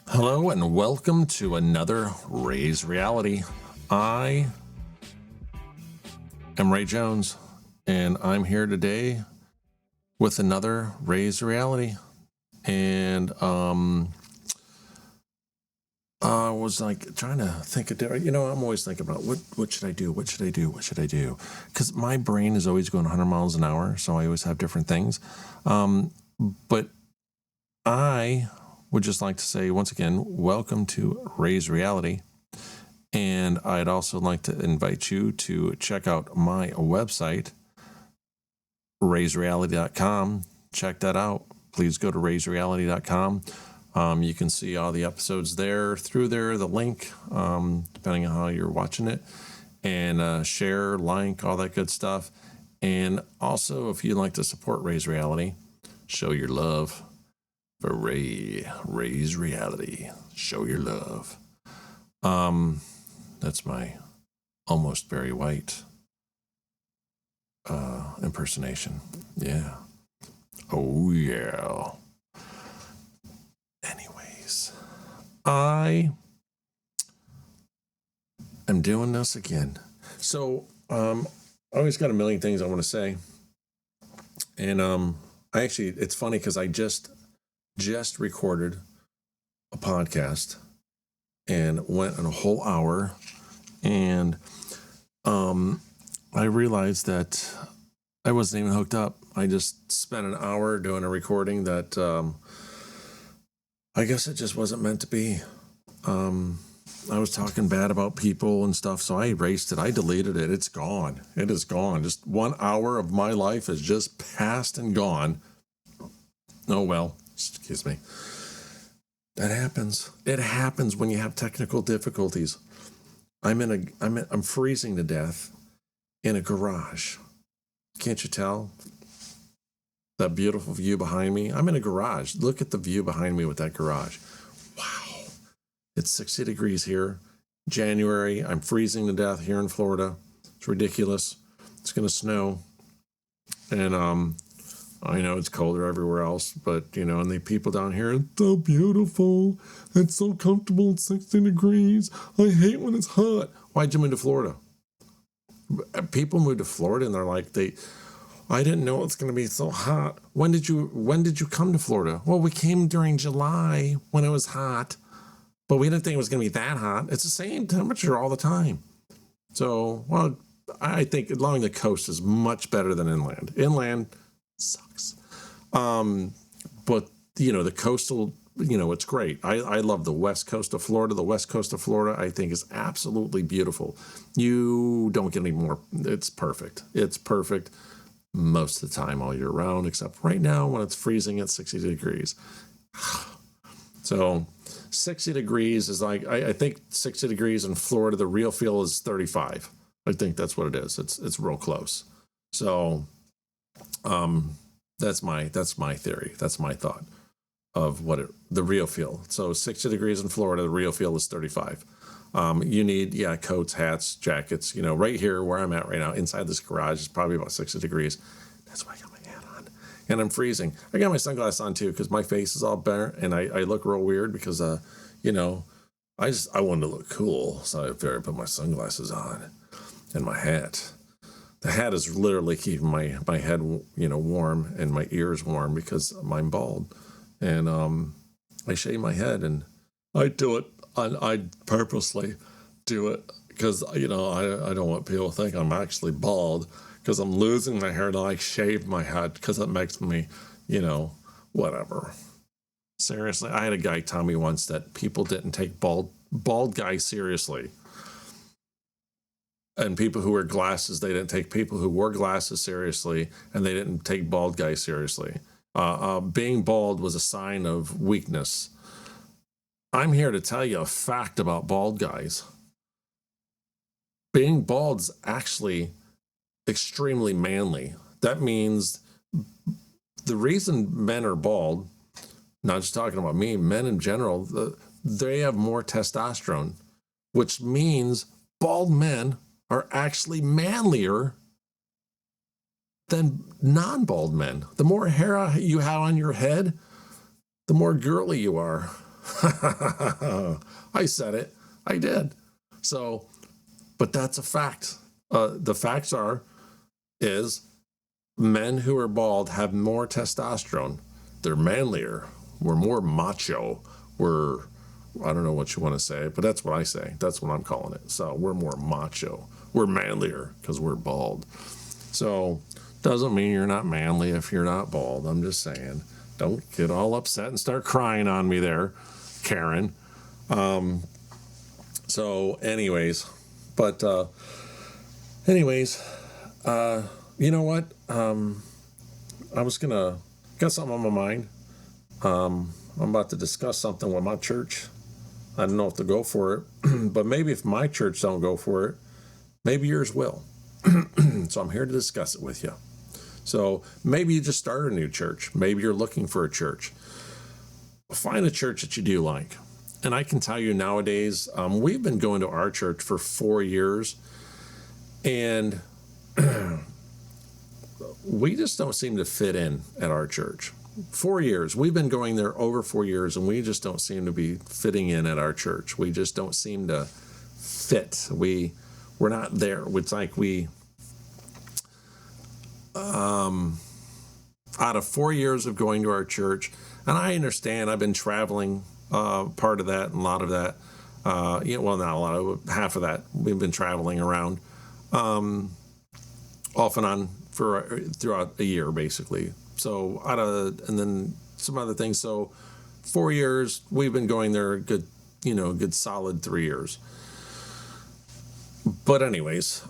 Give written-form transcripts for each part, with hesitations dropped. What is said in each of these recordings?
Hello and welcome to another Ray's Reality. I am Ray Jones, and I'm here today with another Ray's Reality. And I was like trying to think of different. I'm always thinking about what should I do? What should I do? What should I do? Because my brain is always going 100 miles an hour, so I always have different things. But I would just like to say once again, welcome to Ray's Reality. And I'd also like to invite you to check out my website, raysreality.com. Check that out. Please go to raysreality.com. You can see all the episodes there, through there, the link, depending on how you're watching it, and share, like, all that good stuff. And also, if you'd like to support Ray's Reality, show your love for Ray's Reality. Show your love. That's my almost Barry White impersonation. Yeah. Oh, yeah. Anyways, I am doing this again. So, I always got a million things I want to say. And it's funny because I just recorded a podcast and went on a whole hour, and I realized that I wasn't even hooked up. I just spent an hour doing a recording that I guess it just wasn't meant to be. I was talking bad about people and stuff, so I erased it. I deleted it. It's gone. It is gone. Just 1 hour of my life is just passed and gone. Oh well, excuse me. That happens. It happens when you have technical difficulties. I'm freezing to death in a garage. Can't you tell? That beautiful view behind me. I'm in a garage. Look at the view behind me with that garage. Wow. It's 60 degrees here. January. I'm freezing to death here in Florida. It's ridiculous. It's going to snow. And I know it's colder everywhere else, but, and the people down here, it's so beautiful. It's so comfortable at 60 degrees. I hate when it's hot. Why'd you move to Florida? People move to Florida and they're like, I didn't know it's going to be so hot. When did you come to Florida? Well, we came during July when it was hot, but we didn't think it was going to be that hot. It's the same temperature all the time. So, well, I think along the coast is much better than inland. Inland sucks. But the coastal, it's great. I love the west coast of Florida. The west coast of Florida, I think, is absolutely beautiful. You don't get any more. It's perfect. It's perfect most of the time all year round, except right now when it's freezing at 60 degrees. So 60 degrees is like, I think 60 degrees in Florida, the real feel is 35. I think that's what it is. It's real close. So, that's my theory. That's my thought of the real feel. So 60 degrees in Florida, the real feel is 35. You need, coats, hats, jackets. Right here where I'm at right now, inside this garage, is probably about 60 degrees. That's why I got my hat on. And I'm freezing. I got my sunglasses on too because my face is all burnt and I look real weird because, I wanted to look cool. So I figured I put my sunglasses on and my hat. The hat is literally keeping my head, warm and my ears warm because I'm bald. And I shave my head and I do it. I purposely do it because, I don't want people to think I'm actually bald because I'm losing my hair to like shave my head because it makes me, whatever. Seriously, I had a guy tell me once that people didn't take bald guys seriously. And people who wear glasses, they didn't take people who wore glasses seriously, and they didn't take bald guys seriously. Being bald was a sign of weakness. I'm here to tell you a fact about bald guys. Being bald is actually extremely manly. That means the reason men are bald, not just talking about me, men in general, they have more testosterone, which means bald men are actually manlier than non-bald men. The more hair you have on your head, the more girly you are. I said it. I did. So, but that's a fact. The facts is men who are bald have more testosterone. They're manlier. We're more macho. I don't know what you want to say, but that's what I say. That's what I'm calling it. So we're more macho. We're manlier because we're bald. So doesn't mean you're not manly if you're not bald. I'm just saying. Don't get all upset and start crying on me there, Karen. So anyways, you know what? I was got something on my mind. I'm about to discuss something with my church. I don't know if to go for it, but maybe if my church don't go for it, maybe yours will. So I'm here to discuss it with you. So maybe you just started a new church. Maybe you're looking for a church. Find a church that you do like. And I can tell you nowadays, we've been going to our church for 4 years, and we just don't seem to fit in at our church. 4 years. We've been going there over 4 years, and we just don't seem to be fitting in at our church. We just don't seem to fit. We're not there. It's like out of 4 years of going to our church, and I understand I've been traveling part of that and a lot of that. Well, not a lot of half of that. We've been traveling around off and on throughout a year, basically. So and then some other things. So 4 years, we've been going there a good solid 3 years. But anyways,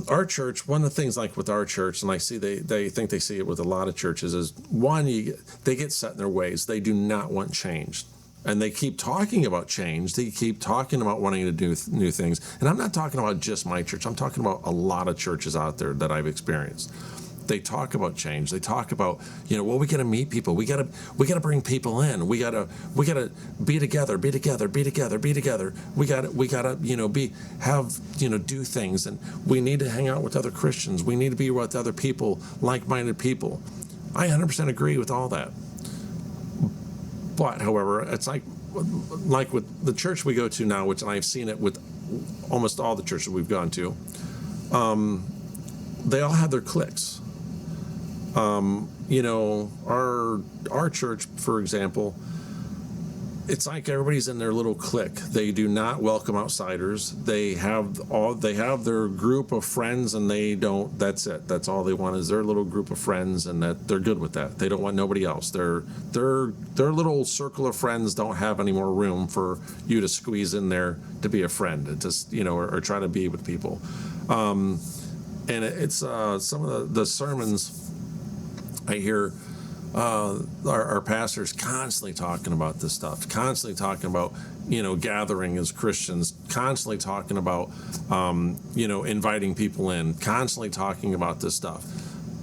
our church, one of the things like with our church, and I see they think they see it with a lot of churches, is one, they get set in their ways. They do not want change. And they keep talking about change. They keep talking about wanting to do new things. And I'm not talking about just my church. I'm talking about a lot of churches out there that I've experienced. They talk about change. They talk about, we got to meet people. We got to bring people in. We got to be together. We got to, do things. And we need to hang out with other Christians. We need to be with other people, like-minded people. I 100% agree with all that. But, however, it's like with the church we go to now, which I've seen it with almost all the churches we've gone to, they all have their cliques. Our church, for example, it's like everybody's in their little clique. They do not welcome outsiders. They have their group of friends, and that's it. That's all they want is their little group of friends, and that they're good with that. They don't want nobody else. Their little circle of friends don't have any more room for you to squeeze in there to be a friend, and just, or try to be with people. And it's some of the sermons I hear our pastors constantly talking about this stuff, constantly talking about, gathering as Christians, constantly talking about, inviting people in, constantly talking about this stuff.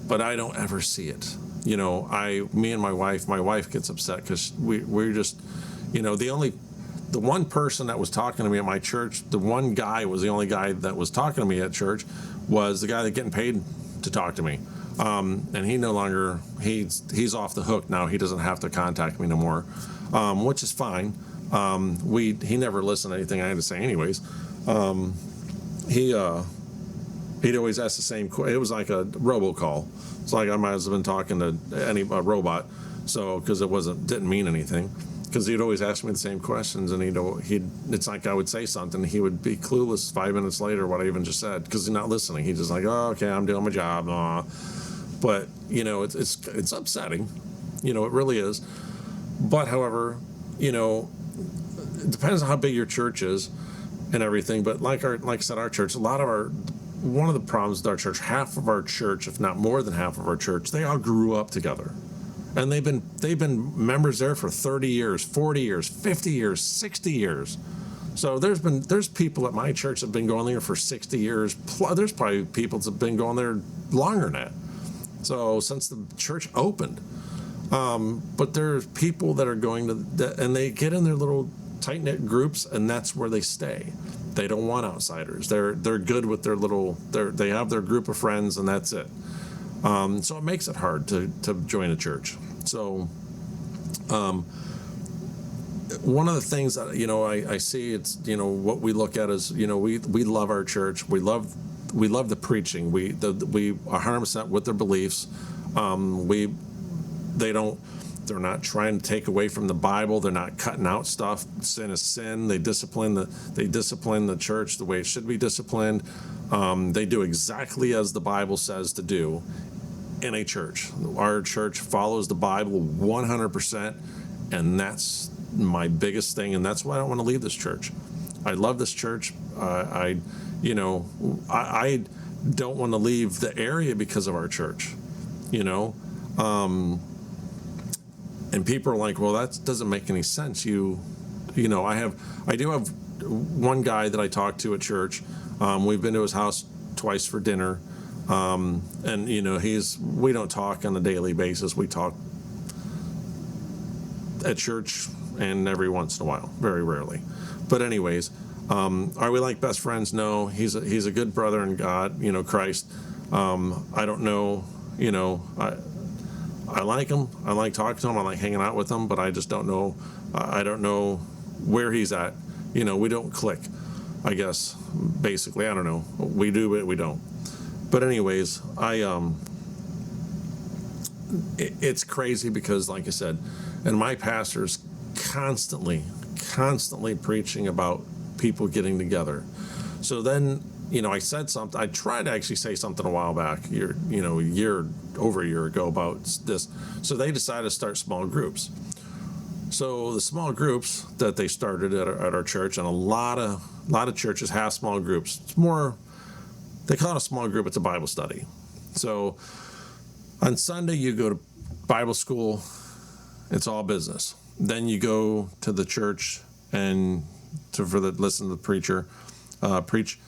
But I don't ever see it. Me and my wife gets upset because we're just, the one person that was talking to me at my church, the one guy was the only guy that was talking to me at church, was the guy that's getting paid to talk to me. And he no longer, he's off the hook now. He doesn't have to contact me no more, which is fine. He never listened to anything I had to say anyways. He'd always ask the same question. It was like a robocall. It's like I might have been talking to a robot. So, cause didn't mean anything. Cause he'd always ask me the same questions, and it's like I would say something. He would be clueless 5 minutes later what I even just said, cause he's not listening. He's just like, oh, okay, I'm doing my job. But, it's upsetting, it really is. But however, it depends on how big your church is and everything. But like I said, our church, one of the problems with our church, half of our church, if not more than half of our church, they all grew up together. And they've been members there for 30 years, 40 years, 50 years, 60 years. So there's people at my church that have been going there for 60 years. There's probably people that have been going there longer than that. So since the church opened, but there's people that are going and they get in their little tight-knit groups, and that's where they stay. They don't want outsiders. They're good with they have their group of friends, and that's it. So it makes it hard to join a church. So, one of the things that, I see, it's, what we look at is, we love our church. We love the preaching. We are 100% with their beliefs. They're not trying to take away from the Bible. They're not cutting out stuff. Sin is sin. They discipline the church the way it should be disciplined. They do exactly as the Bible says to do in a church. Our church follows the Bible 100%, and that's my biggest thing, and that's why I don't want to leave this church. I love this church. I don't want to leave the area because of our church, and people are like, well, that doesn't make any sense. I do have one guy that I talk to at church. We've been to his house twice for dinner, and we don't talk on a daily basis. We talk at church and every once in a while, very rarely. But anyways, are we like best friends? No. He's a good brother in God, Christ. I don't know, I like him. I like talking to him. I like hanging out with him, but I just don't know. I don't know where he's at. We don't click, I guess, basically. I don't know. We do, but we don't. But anyways, it's crazy because, like I said, and my pastor's constantly preaching about people getting together. So then, I said something. I tried to actually say something a while back, over a year ago about this. So they decided to start small groups. So the small groups that they started at our church, and a lot of churches have small groups. It's more, they call it a small group. It's a Bible study. So on Sunday you go to Bible school. It's all business. Then you go to the church and listen to the preacher preach.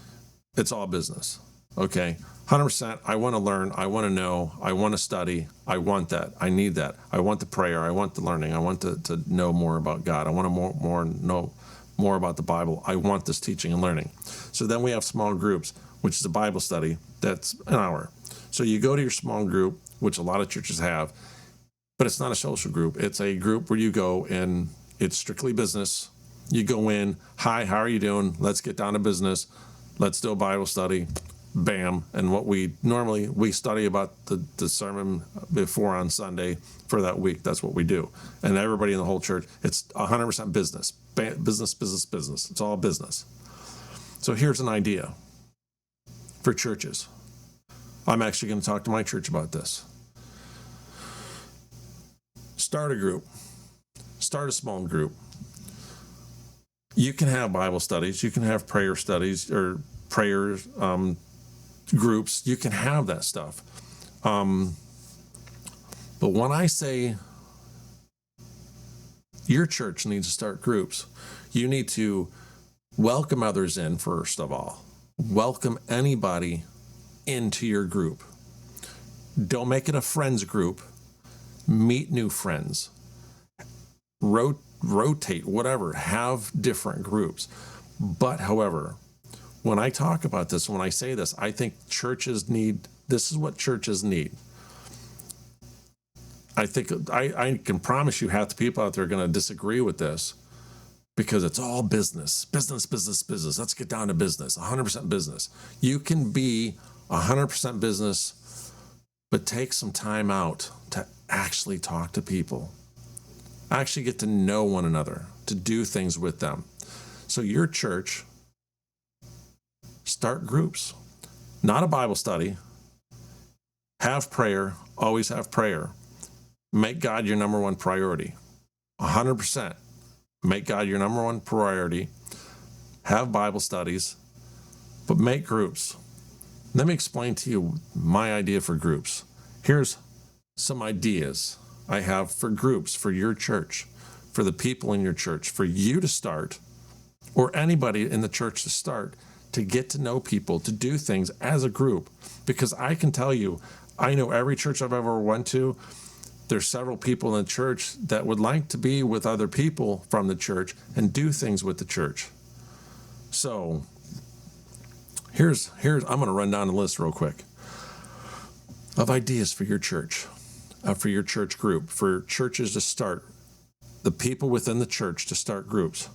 It's all business. Okay, 100%. I want to learn. I want to know. I want to study. I want that. I need that. I want the prayer. I want the learning. I want to know more about God. I want to know more about the Bible. I want this teaching and learning. So then we have small groups, which is a Bible study. That's an hour. So you go to your small group, which a lot of churches have, but it's not a social group. It's a group where you go and it's strictly business. You go in, hi, how are you doing? Let's get down to business. Let's do a Bible study. Bam. And what we study about the sermon before on Sunday for that week. That's what we do. And everybody in the whole church, it's 100% business. Business. It's all business. So here's an idea for churches. I'm actually going to talk to my church about this. Start a group. Start a small group. You can have Bible studies. You can have prayer studies or prayers groups. You can have that stuff. But when I say your church needs to start groups, you need to welcome others in first of all. Welcome anybody into your group. Don't make it a friends group. Meet new friends. Rotate, whatever. Have different groups. But, however, when I talk about this, when I say this, I think this is what churches need. I think I can promise you half the people out there are going to disagree with this because it's all business. Business. Let's get down to business. 100% business. You can be 100% business, but take some time out to actually talk to people. Actually get to know one another, to do things with them. So your church, start groups. Not a Bible study. Have prayer. Always have prayer. Make God your number one priority. 100%. Make God your number one priority. Have Bible studies. But make groups. Let me explain to you my idea for groups. Here's some ideas I have for groups for your church, for the people in your church, for you to start, or anybody in the church to start, to get to know people, to do things as a group. Because I can tell you, I know every church I've ever went to, there's several people in the church that would like to be with other people from the church and do things with the church. So here's I'm going to run down the list real quick of ideas for your church. for your church group, for churches to start, the people within the church to start groups.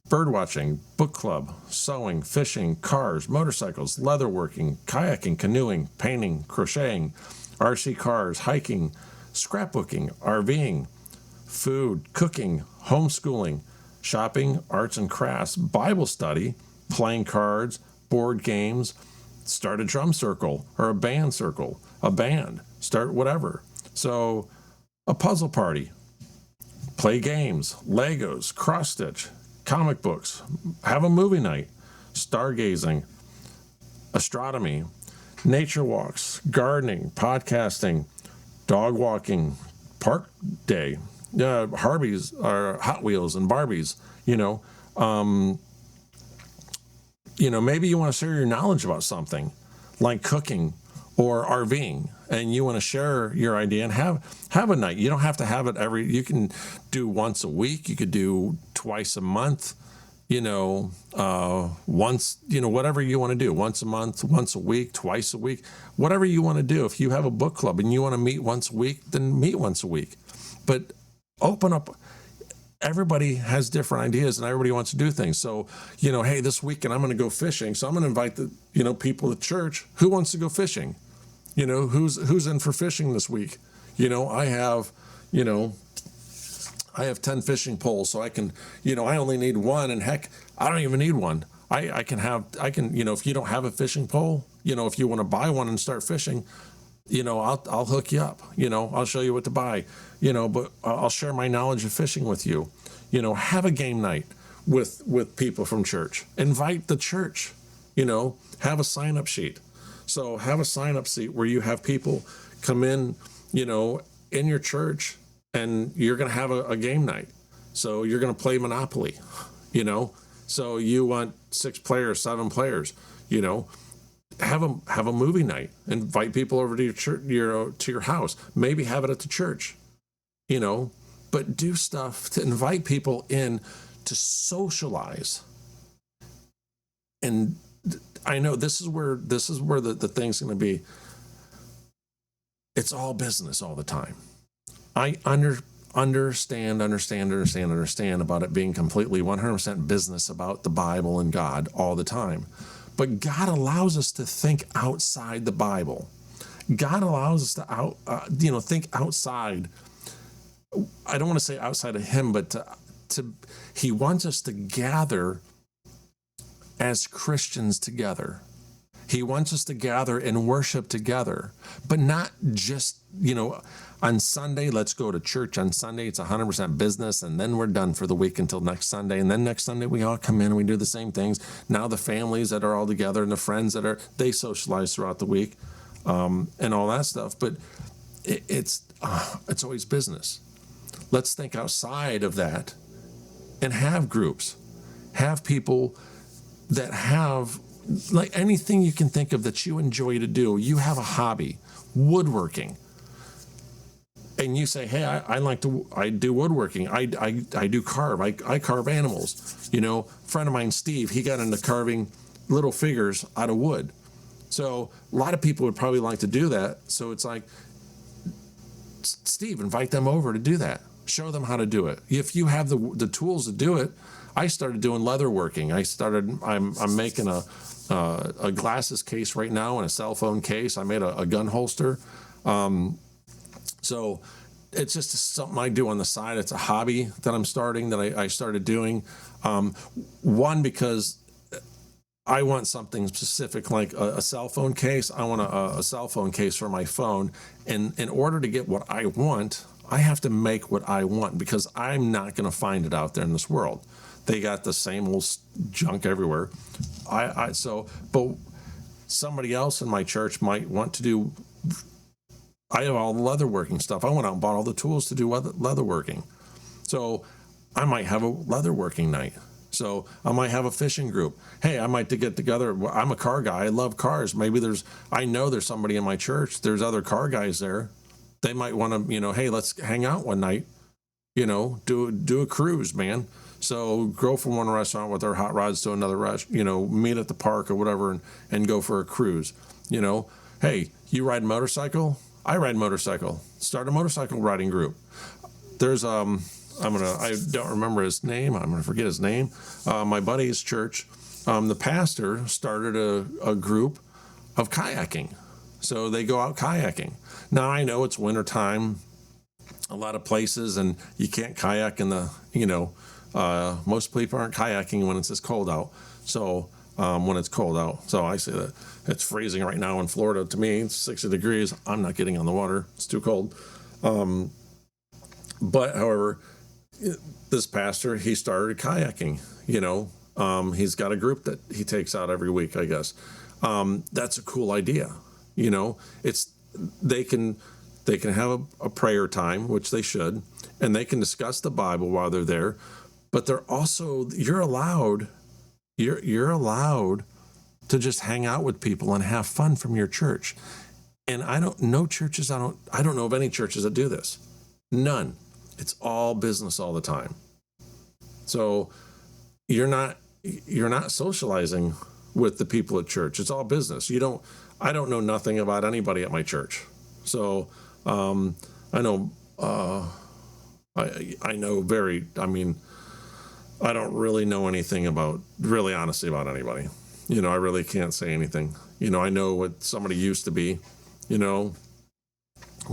Bird watching, book club, sewing, fishing, cars, motorcycles, leatherworking, kayaking, canoeing, painting, crocheting, RC cars, hiking, scrapbooking, RVing, food, cooking, homeschooling, shopping, arts and crafts, Bible study, playing cards, board games, start a drum circle or a band circle, a band, start whatever. So a puzzle party, play games, Legos, cross stitch, comic books, have a movie night, stargazing, astronomy, nature walks, gardening, podcasting, dog walking, park day, Harbies or Hot Wheels and Barbies, maybe you want to share your knowledge about something like cooking or RVing, and you want to share your idea and have a night. You don't have to have it you can do once a week. You could do twice a month, once, whatever you want to do, once a month, once a week, twice a week, whatever you want to do. If you have a book club and you want to meet once a week, then meet once a week. But open up. Everybody has different ideas and everybody wants to do things. So, hey, this weekend I'm going to go fishing. So I'm going to invite the, people at church. Who wants to go fishing? Who's in for fishing this week? I have 10 fishing poles, so I can, I only need one, and heck, I don't even need one. I can, if you don't have a fishing pole, if you want to buy one and start fishing, I'll hook you up, I'll show you what to buy, but I'll share my knowledge of fishing with you. Have a game night with people from church. Invite the church, have a sign-up sheet. So have a sign-up sheet where you have people come in, in your church, and you're going to have a game night. So you're going to play Monopoly, so you want 6 players, 7 players, have a movie night. Invite people over to your church, to your house. Maybe have it at the church, but do stuff to invite people in to socialize. And I know this is where the thing's going to be. It's all business all the time. I understand about it being completely 100% business about the Bible and God all the time. But God allows us to think outside the Bible. God allows us to think outside. I don't want to say outside of Him, but He wants us to gather as Christians together. He wants us to gather and worship together, but not just, on Sunday, let's go to church on Sunday. It's 100% business, and then we're done for the week until next Sunday. And then next Sunday, we all come in and we do the same things. Now the families that are all together and the friends they socialize throughout the week, and all that stuff. But it's always business. Let's think outside of that and have groups, have people that have, like, anything you can think of that you enjoy to do. You have a hobby, woodworking. And you say, hey, I do woodworking. I do carve. I carve animals. Friend of mine, Steve, he got into carving little figures out of wood. So a lot of people would probably like to do that. So it's like, Steve, invite them over to do that. Show them how to do it. If you have the tools to do it. I started doing leather working. I'm making a glasses case right now and a cell phone case. I made a gun holster. So it's just something I do on the side. It's a hobby that I'm starting, that I started doing. One, because I want something specific, like a cell phone case. I want a cell phone case for my phone. And in order to get what I want, I have to make what I want, because I'm not going to find it out there in this world. They got the same old junk everywhere. But somebody else in my church might want to do. I have all the leatherworking stuff. I went out and bought all the tools to do leatherworking. So I might have a leatherworking night. So I might have a fishing group. Hey, I might get together. I'm a car guy. I love cars. Maybe I know there's somebody in my church. There's other car guys there. They might want to, hey, let's hang out one night. Do a cruise, man. So go from one restaurant with our hot rods to another restaurant, meet at the park or whatever and go for a cruise. Hey, you ride a motorcycle? I ride motorcycle. Start a motorcycle riding group. There's I don't remember his name. I'm gonna forget his name. My buddy's church. The pastor started a group of kayaking. So they go out kayaking. Now I know it's winter time, a lot of places, and you can't kayak in the, most people aren't kayaking when it's this cold out. So when it's cold out. So I say that it's freezing right now in Florida. To me, it's 60 degrees. I'm not getting on the water. It's too cold. But however, this pastor, he started kayaking, he's got a group that he takes out every week, I guess. That's a cool idea. They can have a prayer time, which they should, and they can discuss the Bible while they're there, but you're allowed to just hang out with people and have fun from your church. And I don't know of any churches that do this. None. It's all business all the time. So you're not socializing with the people at church. It's all business. I don't know nothing about anybody at my church. So I know I don't really know anything honestly about anybody. I really can't say anything. I know what somebody used to be, Well,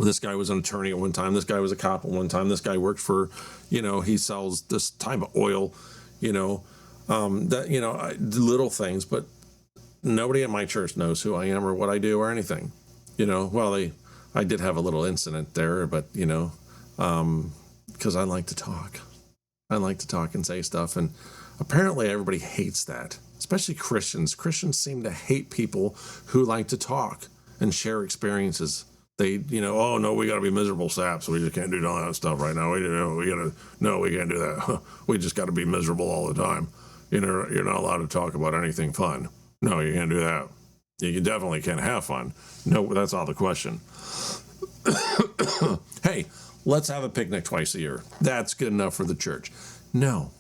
this guy was an attorney at one time. This guy was a cop at one time. This guy worked for, he sells this type of oil, little things, but nobody at my church knows who I am or what I do or anything, I did have a little incident there, but, because I like to talk. I like to talk and say stuff. And apparently everybody hates that, especially Christians. Christians seem to hate people who like to talk and share experiences. They, oh no, we got to be miserable saps. We just can't do all that stuff right now. We can't do that. We just got to be miserable all the time. You're not allowed to talk about anything fun. No, you can't do that. You definitely can't have fun. No, that's all the question. Hey, let's have a picnic twice a year. That's good enough for the church. No.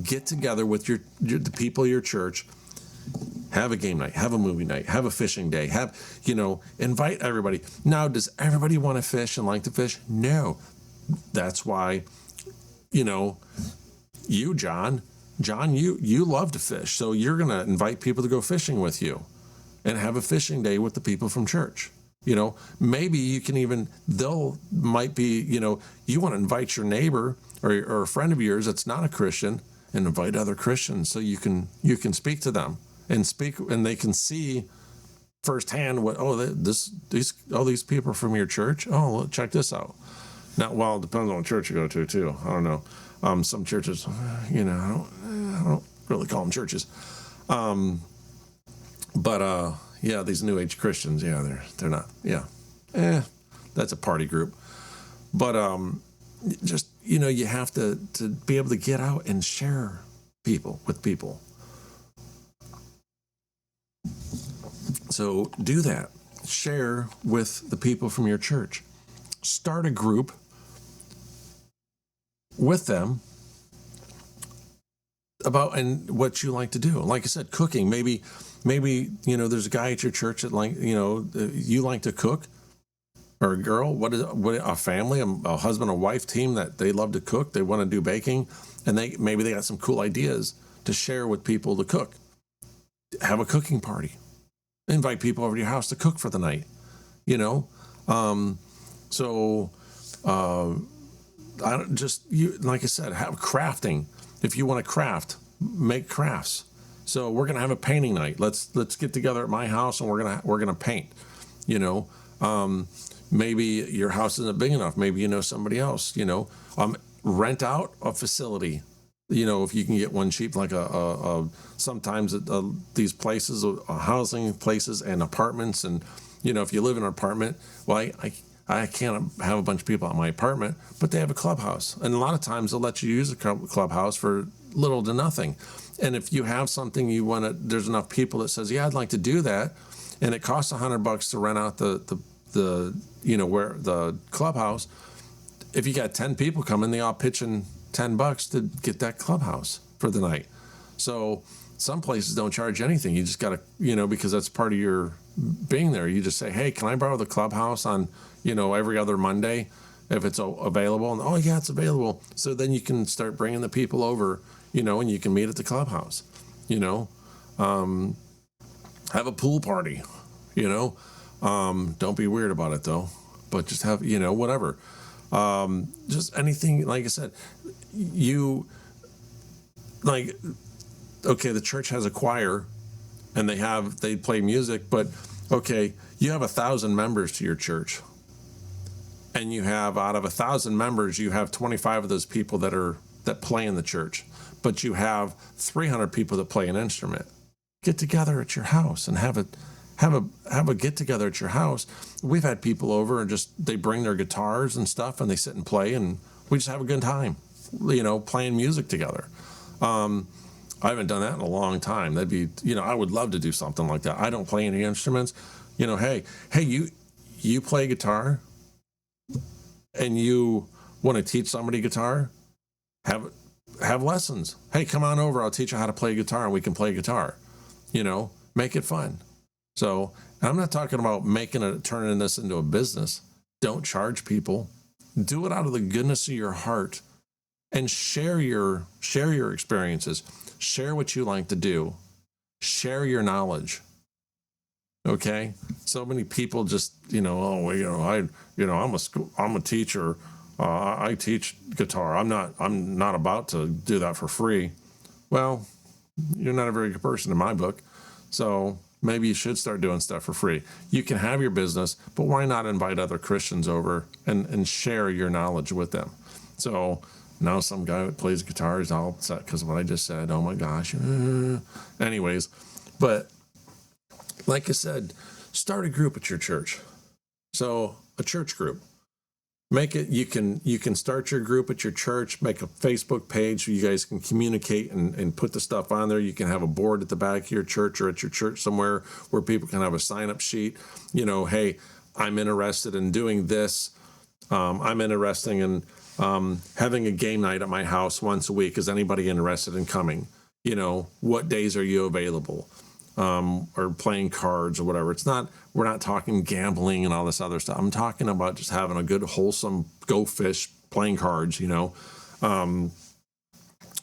Get together with the people of your church. Have a game night, have a movie night, have a fishing day, invite everybody. Now, does everybody want to fish and like to fish? No. That's why, you, John, you love to fish. So you're going to invite people to go fishing with you and have a fishing day with the people from church. Maybe you can you want to invite your neighbor or a friend of yours that's not a Christian and invite other Christians so you can speak to them. And they can see firsthand these people are from your church. Oh, well, check this out. Now, well, it depends on what church you go to too. I don't know. Some churches, I don't really call them churches. These New Age Christians, they're not. That's a party group. But just you have to be able to get out and share with people. So do that. Share with the people from your church. Start a group with them about and what you like to do. Like I said, cooking. Maybe there's a guy at your church that you like to cook, or a girl. What a family, a husband and wife team that they love to cook. They want to do baking, and maybe they got some cool ideas to share with people to cook. Have a cooking party. Invite people over to your house to cook for the night, like I said, have crafting. If you want to craft, make crafts. So we're going to have a painting night. Let's get together at my house and we're going to paint, maybe your house isn't big enough. Maybe somebody else, rent out a facility. If you can get one cheap, like sometimes these places, housing places and apartments, and if you live in an apartment, well, I can't have a bunch of people at my apartment, but they have a clubhouse, and a lot of times they'll let you use a clubhouse for little to nothing. And if you have something there's enough people that says, yeah, I'd like to do that, and it costs $100 to rent out where the clubhouse. If you got 10 people coming, they all pitch in $10 to get that clubhouse for the night. So some places don't charge anything. You just got to, you know, because that's part of your being there. You just say, hey, can I borrow the clubhouse on, you know, every other Monday if it's available? And, oh, yeah, it's available. So then you can start bringing the people over, you know, and you can meet at the clubhouse, you know. Have a pool party, you know. Don't be weird about it, though. But just have, you know, whatever. Just anything, like I said, okay, the church has a choir and they play music, but okay, you have 1,000 members to your church. And you have, out of 1,000 members, you have 25 of those people that play in the church. But you have 300 people that play an instrument. Get together at your house and have a get together at your house. We've had people over and they bring their guitars and stuff and they sit and play and we just have a good time, you know, playing music together. I haven't done that in a long time. That'd be, you know, I would love to do something like that. I don't play any instruments. You know, hey, you play guitar and you want to teach somebody guitar, have lessons. Hey, come on over. I'll teach you how to play guitar and we can play guitar. You know, make it fun. So I'm not talking about turning this into a business. Don't charge people. Do it out of the goodness of your heart and share your experiences. Share what you like to do. Share your knowledge. Okay? So many people just, you know, oh, you know, I'm a teacher. I teach guitar. I'm not about to do that for free. Well, you're not a very good person in my book. So maybe you should start doing stuff for free. You can have your business, but why not invite other Christians over and share your knowledge with them? So now some guy that plays guitar is all upset because of what I just said. Oh my gosh. Anyways, but like I said, start a group at your church. So a church group. Make it, you can start your group at your church, make a Facebook page so you guys can communicate and put the stuff on there. You can have a board at the back of your church or at your church somewhere where people can have a sign-up sheet. You know, hey, I'm interested in doing this. I'm interested in having a game night at my house once a week. Is anybody interested in coming? You know, what days are you available? Or playing cards or whatever. We're not talking gambling and all this other stuff. I'm talking about just having a good, wholesome go fish, playing cards, you know.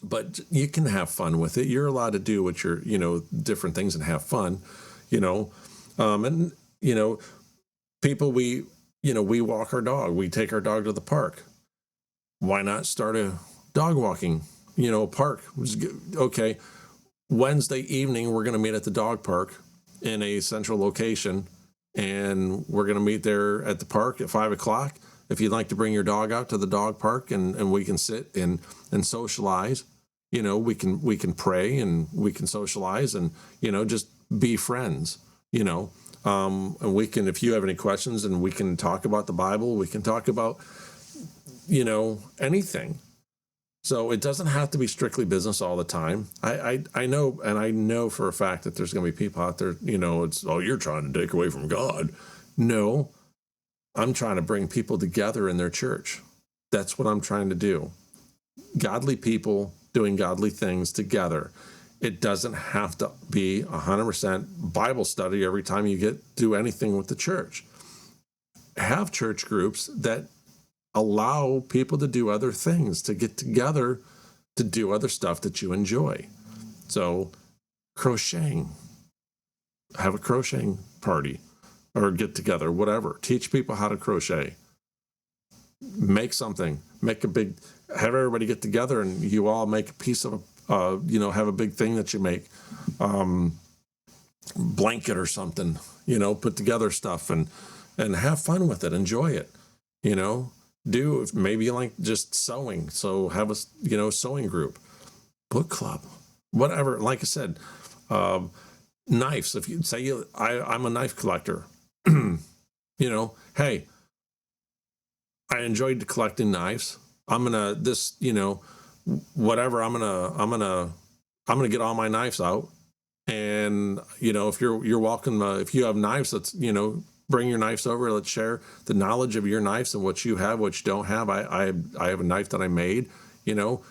But you can have fun with it. You're allowed to do what you're, you know, different things and have fun, you know. And, you know, people, we walk our dog. We take our dog to the park. Why not start a dog walking, you know, park? Okay. Wednesday evening, we're going to meet at the dog park in a central location, and we're going to meet there at the park at 5:00. If you'd like to bring your dog out to the dog park and we can sit and socialize, you know, we can pray and we can socialize and, you know, just be friends, you know, and we can, if you have any questions, and we can talk about the Bible, we can talk about, you know, anything. So it doesn't have to be strictly business all the time. I know, and I know for a fact that there's going to be people out there, you know, it's, oh, you're trying to take away from God. No, I'm trying to bring people together in their church. That's what I'm trying to do. Godly people doing godly things together. It doesn't have to be 100% Bible study every time you do anything with the church. Have church groups that allow people to do other things, to get together, to do other stuff that you enjoy. So crocheting, have a crocheting party or get together, whatever. Teach people how to crochet. Make something, have everybody get together and you all make a piece of, you know, have a big thing that you make, blanket or something, you know, put together stuff and have fun with it. Enjoy it, you know. Maybe you like just sewing, so have a, you know, sewing group, book club, whatever. Like I said, knives. If you say I'm a knife collector, you know, hey, I enjoyed collecting knives. I'm gonna get all my knives out, and you know, if you're welcome, if you have knives, that's, you know, bring your knives over. Let's share the knowledge of your knives and what you have, what you don't have. I have a knife that I made, you know.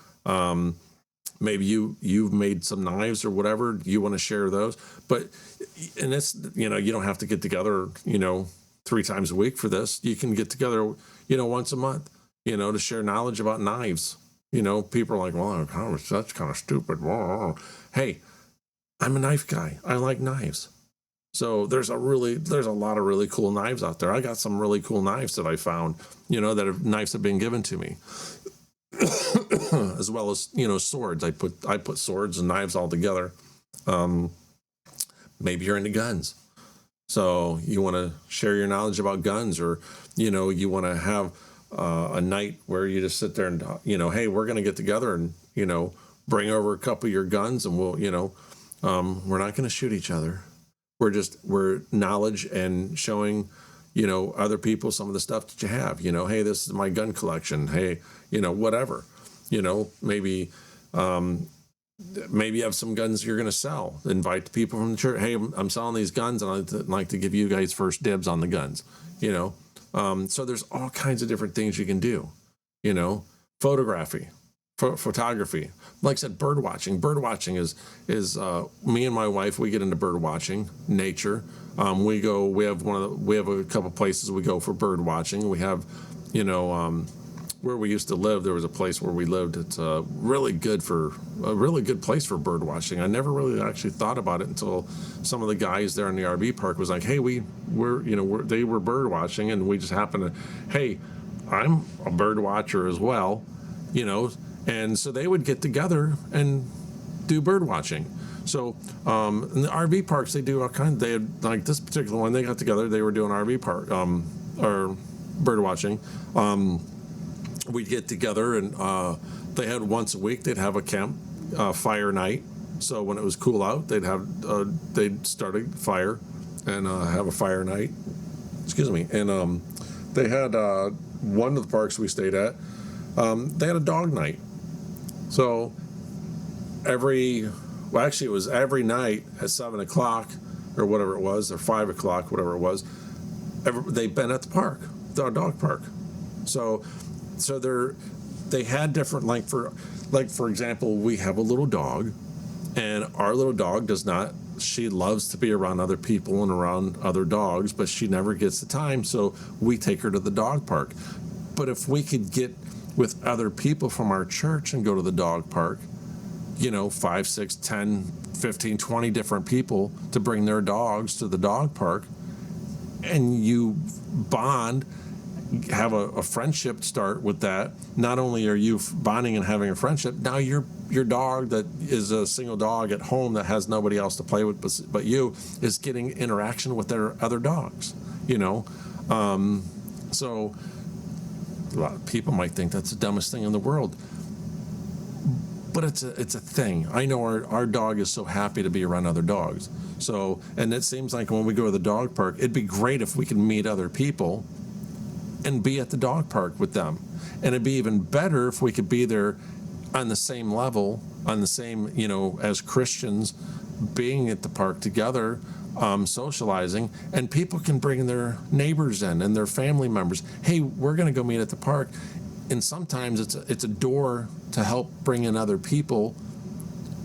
maybe you've made some knives or whatever, you want to share those. But and it's, you don't have to get together 3 times a week for this. You can get together once a month, to share knowledge about knives. People are like, well, that's kind of stupid. Hey, I'm a knife guy. I like knives. So there's a lot of really cool knives out there. I got some really cool knives that I found, knives have been given to me. As well as, swords. I put swords and knives all together. Maybe you're into guns. So you want to share your knowledge about guns, or, you want to have a night where you just sit there and, hey, we're going to get together and, bring over a couple of your guns, and we'll, we're not going to shoot each other. We're knowledge and showing, other people some of the stuff that you have. Hey, this is my gun collection. Hey, whatever. Maybe you have some guns you're going to sell. Invite the people from the church. Hey, I'm selling these guns, and I'd like to give you guys first dibs on the guns. So there's all kinds of different things you can do. Photography. Photography, like I said, bird watching. Bird watching is me and my wife. We get into bird watching, nature. We have a couple places we go for bird watching. We have, where we used to live. There was a place where we lived. It's a really good place for bird watching. I never really actually thought about it until some of the guys there in the RV park was like, hey, they were bird watching, and we just happened to, hey, I'm a bird watcher as well, And so they would get together and do bird watching. So in the RV parks, they do all kinds. They had, like this particular one, they got together. They were doing RV park or bird watching. We'd get together, and they had once a week. They'd have a camp fire night. So when it was cool out, they'd start a fire and have a fire night. Excuse me. And they had one of the parks we stayed at. They had a dog night. So it was every night at 7 o'clock or whatever it was, or 5 o'clock, whatever it was, they've been at the park, the dog park. So they had different, for example, we have a little dog, and our little dog she loves to be around other people and around other dogs, but she never gets the time, so we take her to the dog park. But if we could get with other people from our church and go to the dog park, 5, 6, 10, 15, 20 different people to bring their dogs to the dog park, and you bond, have a friendship start with that. Not only are you bonding and having a friendship, now your dog that is a single dog at home that has nobody else to play with but you is getting interaction with their other dogs, so a lot of people might think that's the dumbest thing in the world, but it's a thing. I know our dog is so happy to be around other dogs. So, and it seems like when we go to the dog park, it'd be great if we could meet other people and be at the dog park with them. And it'd be even better if we could be there on the same level, on the same, as Christians, being at the park together, socializing, and people can bring their neighbors in and their family members. Hey, we're going to go meet at the park. And sometimes it's a door to help bring in other people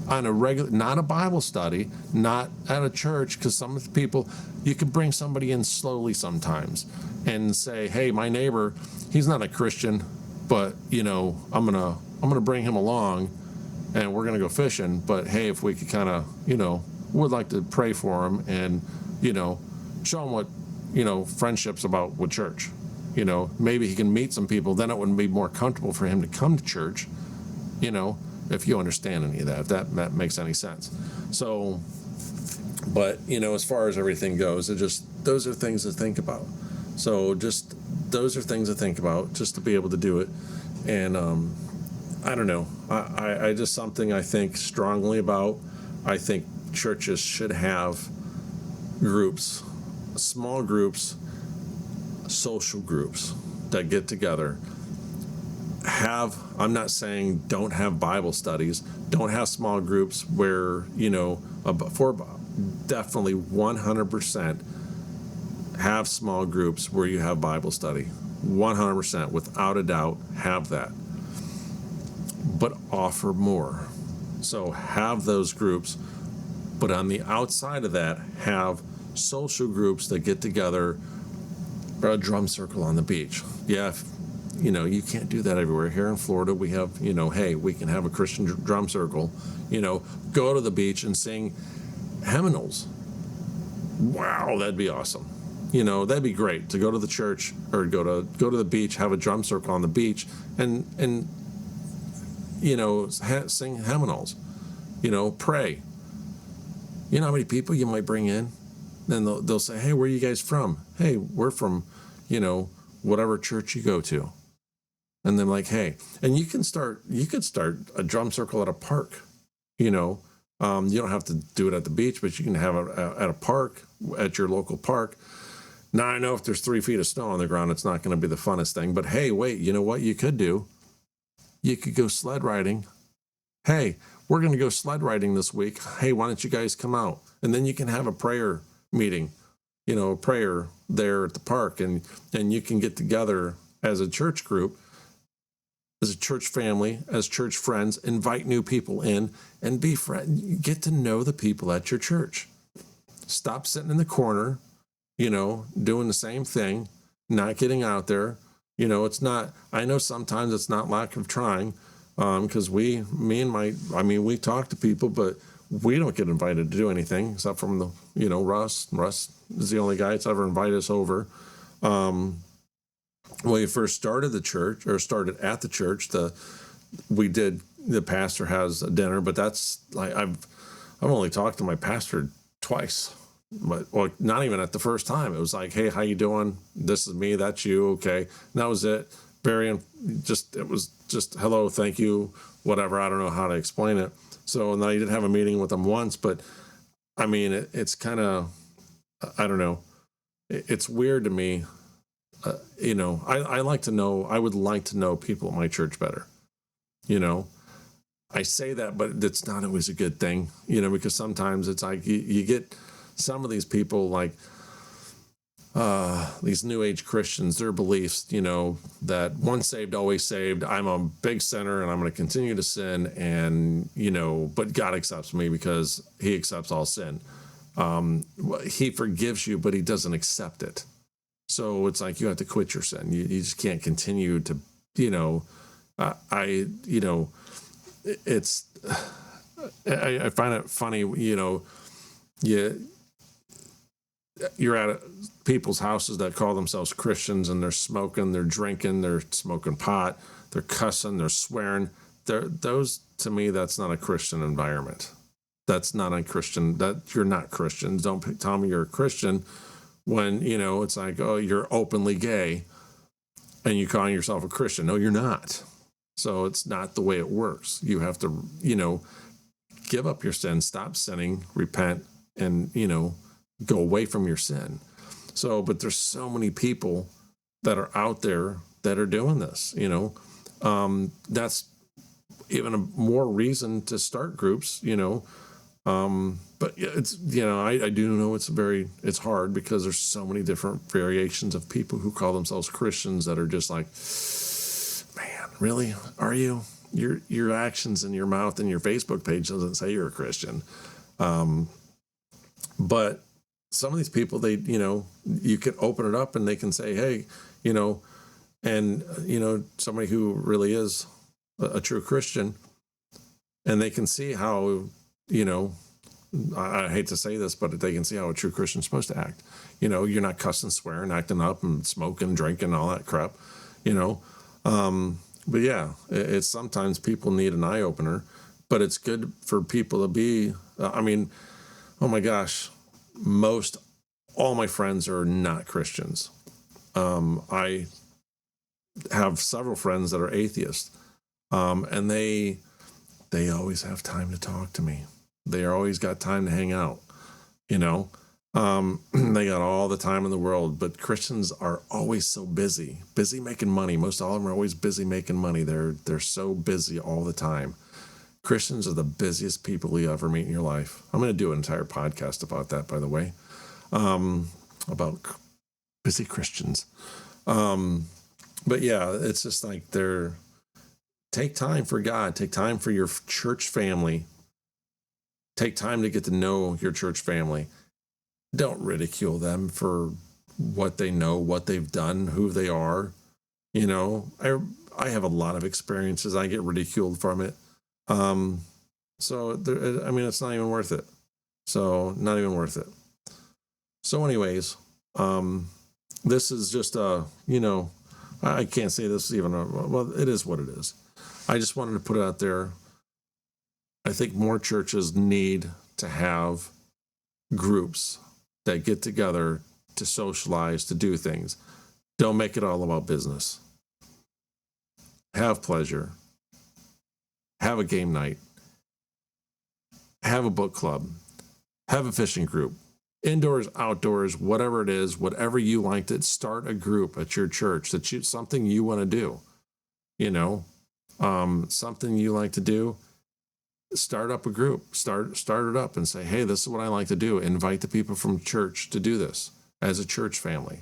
on a regular, not a Bible study, not at a church, because some of the people, you can bring somebody in slowly sometimes and say, hey, my neighbor, he's not a Christian, but I'm gonna bring him along and we're gonna go fishing, but hey, if we could kind of would like to pray for him and show him what friendship's about with church. Maybe he can meet some people, then it wouldn't be more comfortable for him to come to church, if you understand any of that, if that makes any sense. So, but as far as everything goes, those are things to think about. So those are things to think about, just to be able to do it. And I don't know, I just something I think strongly about. I think churches should have groups, small groups, social groups that get together. I'm not saying don't have Bible studies, don't have small groups where, for definitely 100% have small groups where you have Bible study. 100%, without a doubt, have that. But offer more. So have those groups, but on the outside of that, have social groups that get together, a drum circle on the beach. Yeah, you can't do that everywhere. Here in Florida, we have, hey, we can have a Christian drum circle, go to the beach and sing hymnals. Wow, that'd be awesome. That'd be great to go to the church or go to the beach, have a drum circle on the beach, and sing hymnals. Pray. You know how many people you might bring in? Then they'll say, hey, where are you guys from? Hey, we're from, whatever church you go to. And then like, hey, and you could start a drum circle at a park. You don't have to do it at the beach, but you can have it at a park, at your local park. Now, I know if there's 3 feet of snow on the ground, it's not going to be the funnest thing. But hey, wait, you know what you could do? You could go sled riding. Hey, we're going to go sled riding this week. Hey, why don't you guys come out? And then you can have a prayer meeting, a prayer there at the park. And you can get together as a church group, as a church family, as church friends, invite new people in and be friends. Get to know the people at your church. Stop sitting in the corner, doing the same thing, not getting out there. It's not, I know sometimes it's not lack of trying, because we talk to people, but we don't get invited to do anything except from Russ. Russ is the only guy that's ever invited us over. When we first started the church, or started at the church, the pastor has a dinner, but that's like, I've only talked to my pastor twice, but not even at the first time. It was like, hey, how you doing? This is me, that's you, okay. And that was it. It was just hello, thank you, whatever. I don't know how to explain it. So, and I did have a meeting with him once, but I mean, it's kind of, I don't know. It's weird to me. I would like to know people at my church better. I say that, but it's not always a good thing, because sometimes it's like you get some of these people, like these new age Christians, their beliefs, that once saved, always saved. I'm a big sinner and I'm going to continue to sin, and, but God accepts me because he accepts all sin. He forgives you, but he doesn't accept it. So it's like you have to quit your sin. You just can't continue to, it's, I find it funny, you're at people's houses that call themselves Christians, and they're smoking, they're drinking, they're smoking pot, they're cussing, they're swearing. Those, to me, that's not a Christian environment. That's not a Christian, that you're not Christians. Don't tell me you're a Christian when, it's like, oh, you're openly gay and you calling yourself a Christian. No, you're not. So it's not the way it works. You have to, give up your sin, stop sinning, repent, and, go away from your sin. So, but there's so many people that are out there that are doing this, that's even a more reason to start groups, but it's, I do know it's hard because there's so many different variations of people who call themselves Christians that are just like, man, really? Are you? Your actions and your mouth and your Facebook page doesn't say you're a Christian. But some of these people, they, you can open it up and they can say, hey, and, somebody who really is a true Christian, and they can see how, I hate to say this, but they can see how a true Christian's supposed to act. You're not cussing, swearing, acting up and smoking, drinking, all that crap, but yeah, it's sometimes people need an eye opener, but it's good for people to be, oh my gosh, all my friends are not Christians. I have several friends that are atheists, and they always have time to talk to me. They always got time to hang out, they got all the time in the world, but Christians are always so busy making money. Most all of them are always busy making money. They're so busy all the time. Christians are the busiest people you ever meet in your life. I'm going to do an entire podcast about that, by the way, about busy Christians. But yeah, it's just like take time for God, take time for your church family, Take time to get to know your church family. Don't ridicule them for what they know, what they've done, who they are. You know, I have a lot of experiences. I get ridiculed from it. So there, I mean, it's not even worth it. So not even worth it. So anyways, this is just I can't say this is even well, it is what it is. I just wanted to put it out there. I think more churches need to have groups that get together to socialize, to do things. Don't make it all about business. Have pleasure. Have a game night. Have a book club. Have a fishing group. Indoors, outdoors, whatever it is, whatever you like to start a group at your church something you want to do. Something you like to do. Start up a group. Start it up and say, hey, this is what I like to do. Invite the people from church to do this as a church family.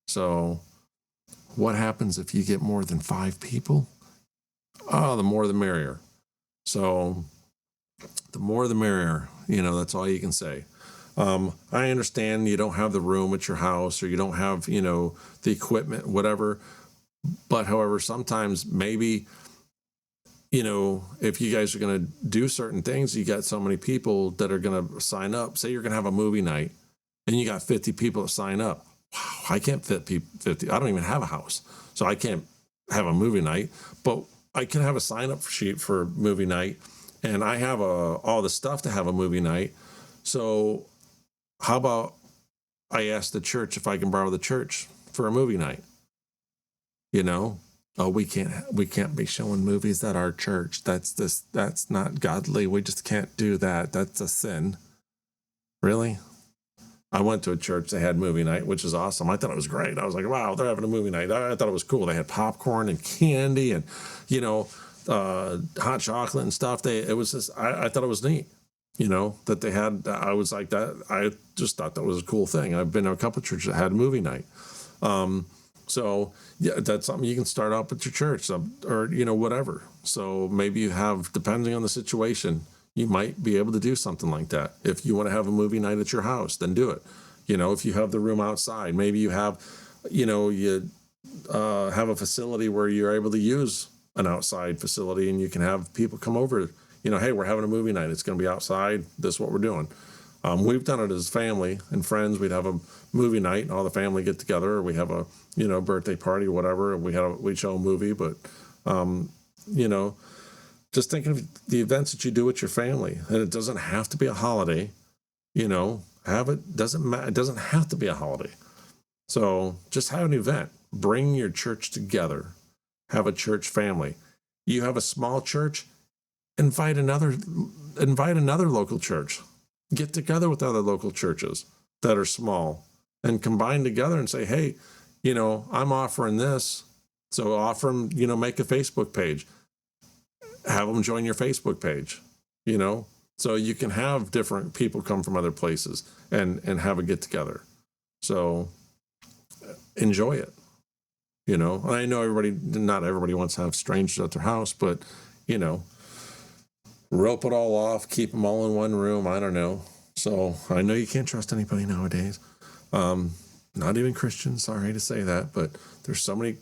So what happens if you get more than 5 people? Oh, the more the merrier. So the more the merrier. That's all you can say. I understand you don't have the room at your house, or you don't have, the equipment, whatever. But however, sometimes maybe, if you guys are going to do certain things, you got so many people that are going to sign up. Say you're going to have a movie night and you got 50 people that sign up. Wow, I can't fit 50. I don't even have a house, so I can't have a movie night, but I can have a sign up sheet for movie night, and I have all the stuff to have a movie night. So how about I ask the church if I can borrow the church for a movie night? Oh, we can't be showing movies at our church. That's not godly. We just can't do that. That's a sin. Really? I went to a church that had movie night, which is awesome. I thought it was great. I was like, wow, they're having a movie night. I thought it was cool. They had popcorn and candy and, hot chocolate and stuff. I thought it was neat, that they had. I was like that. I just thought that was a cool thing. I've been to a couple of churches that had a movie night. So yeah, that's something you can start up at your church, or, whatever. So maybe you have, depending on the situation, you might be able to do something like that. If you want to have a movie night at your house, then do it. If you have the room outside, maybe you have, you have a facility where you're able to use an outside facility, and you can have people come over, hey, we're having a movie night. It's going to be outside. This is what we're doing. We've done it as family and friends. We'd have a movie night and all the family get together, or we have a, birthday party, whatever. And we'd show a movie, but, just think of the events that you do with your family, and it doesn't have to be a holiday, doesn't matter. It doesn't have to be a holiday. So just have an event, bring your church together, have a church family. You have a small church, invite another local church, get together with other local churches that are small and combine together and say, hey, I'm offering this. So offer them, make a Facebook page. Have them join your Facebook page, so you can have different people come from other places and have a get together. So enjoy it. I know not everybody wants to have strangers at their house, but, rope it all off, keep them all in one room. I don't know. So I know you can't trust anybody nowadays. Not even Christians, sorry to say that, but there's so many,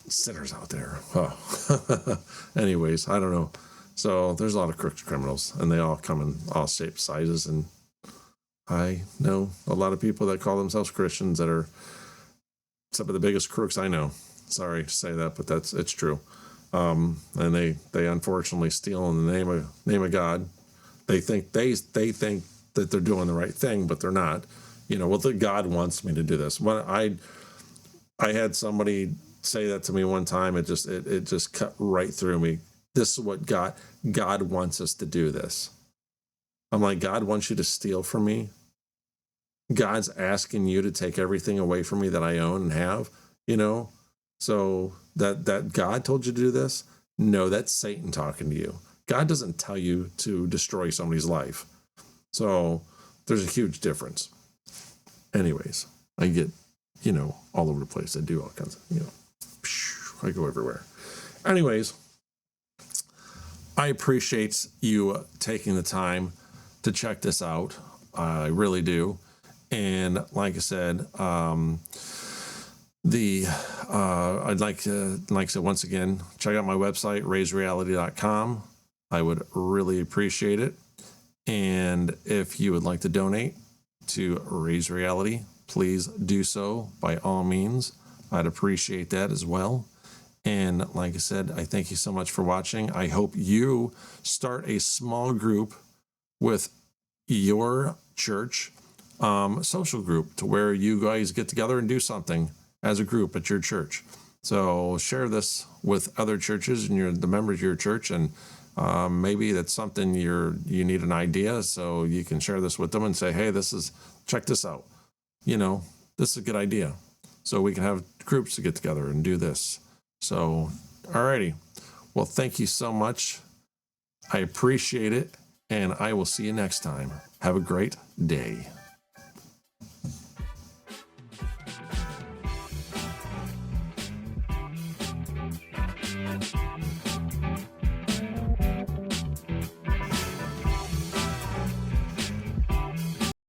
sinners out there. Oh. Anyways, I don't know. So there's a lot of crooks, criminals, and they all come in all shapes, sizes, and I know a lot of people that call themselves Christians that are some of the biggest crooks I know. Sorry to say that, but it's true. And they unfortunately steal in the name of God. They think that they're doing the right thing, but they're not. God wants me to do this. When I had somebody say that to me one time, it just cut right through me. This is what God wants us to do this. I'm like, God wants you to steal from me? God's asking you to take everything away from me that I own and have, So that God told you to do this? No, that's Satan talking to you. God doesn't tell you to destroy somebody's life. So there's a huge difference. Anyways, I get, all over the place. I do all kinds of, I go everywhere. Anyways, I appreciate you taking the time to check this out. I really do. And like I said, the I'd like to, like I said, once again, check out my website, raisereality.com. I would really appreciate it. And if you would like to donate to Raise Reality, please do so by all means. I'd appreciate that as well. And like I said, I thank you so much for watching. I hope you start a small group with your church, social group, to where you guys get together and do something as a group at your church. So share this with other churches and the members of your church, and maybe that's something you need an idea, so you can share this with them and say, hey, check this out. This is a good idea. So we can have groups to get together and do this. So, alrighty. Well, thank you so much. I appreciate it, and I will see you next time. Have a great day.